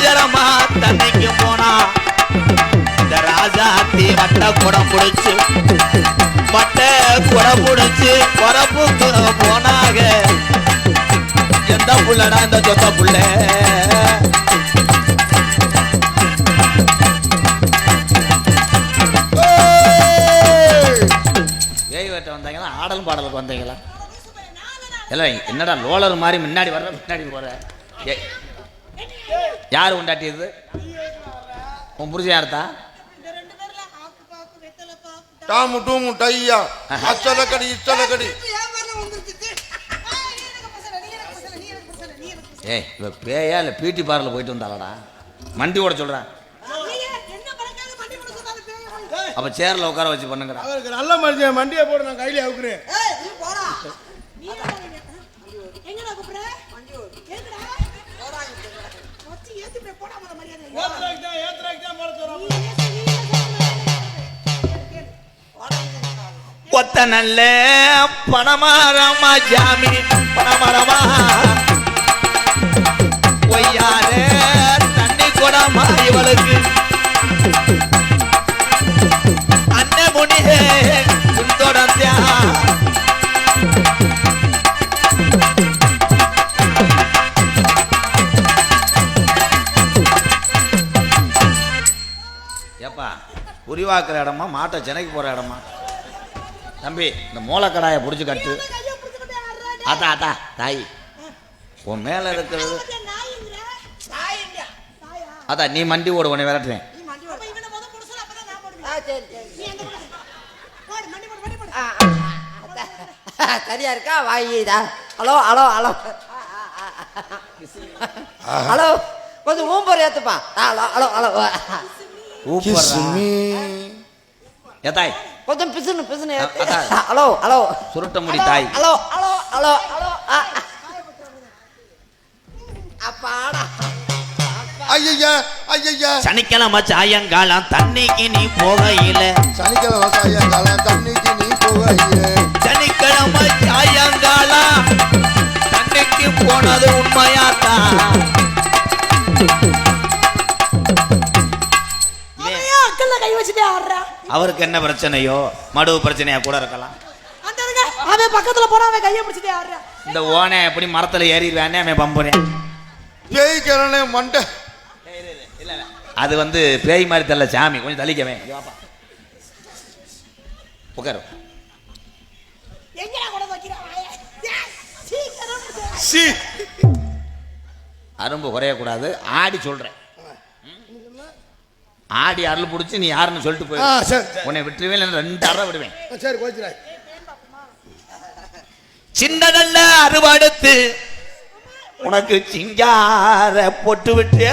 ஜரமா தண்ணிக்கு போனா இந்த ராஜாத்தி வட்ட குடம் பிடிச்சு வரப்புக்கு போனாக. எந்த புள்ளடா இந்த சொத்த புள்ள? ஏய் வெட்ட வந்தாங்களா? ஆடலும் பாடலுக்கு வந்தீங்களா? இல்லை என்னடா லோலர் மாதிரி முன்னாடி வர்ற பின்னாடி போற? யாரு உண்டாட்டியது? உன் புரிஞ்சு யார்த்தா? டாமு டூமு டையா அச்சலக்கடி இச்சலக்கடி. ஏய் இவ பேயா இல்லை பியூட்டி பார்லர் போயிட்டு வந்தாளடா? மண்டி ஓட சொல்கிறேன். அப்போ சேரில் உட்கார வச்சு பண்ணுங்கிறேன். அவருக்கு நல்ல மனுஷன் மண்டியை போட்டு நான் கையில அவுக்குறேன். கொத்த நல்ல பணமாரமா ஜாமி பணமரமா பொய்யார தண்ணி கொடாமா இவளுக்கு அன்ன முனியே தொடர்ந்தா. ஏப்பா உரிவாக்குற இடமா மாட்டை சென்னைக்கு போற இடமா? தம்பி இந்த மூலக்கடாயை பிடிச்சி கட்டு. அத்தா அத்தா தாய் உன் மேல இருக்கிறது அதான் நீ மண்டி ஓடு உன்னை விரட்டுறேன். சரியா இருக்கா? வாயிதா. ஹலோ ஹலோ ஹலோ ஹலோ கொஞ்சம் ஊம்பர் ஏத்துப்பா. ஹலோ ஹலோ ஹலோ தாய் கொஞ்சம் பிசுனு பிசுனு. ஹலோ ஹலோ சுருட்ட முடி தாய். ஹலோ ஹலோ ஹலோ ஹலோ அப்பாடா. ஐயா ஐயா சனிக்கிழமை சாயங்காலம் தண்ணிக்கு நீ போகையில. சனிக்கிழமை சாயங்காலம் தண்ணிக்கு நீ போகையில. சனிக்கிழமை சாயங்காலம் தண்ணிக்கு போனது உண்மையாத்தான். அவருக்கு என்ன பிரச்சனையோ மடு பிரச்சனையா கூட இருக்கலாம். அவன் பக்கத்துல போனா அவன் கையை பிடிச்சிட்டே ஆடுறான். இந்த ஓனை எப்படி மரத்துல ஏறிடுவானே அவன் பம்புறேன். பேய்க்கிறனே மண்டை. அது வந்து பேய் மாதிரி தெரியல சாமி. கொஞ்சம் தள்ளிக்கவே உட்காரு. அரும்பு குறையக்கூடாது. ஆடி சொல்றேன். ஆடி அருள் பிடிச்சி நீ யாருன்னு சொல்லிட்டு போய் உன்னை விட்டுருவேன். 2 அரை விடுவேன். சரி கோச்சிராய். சின்னதல்ல அறுவடுத்து உனக்கு சிங்கார பொட்டு விட்டு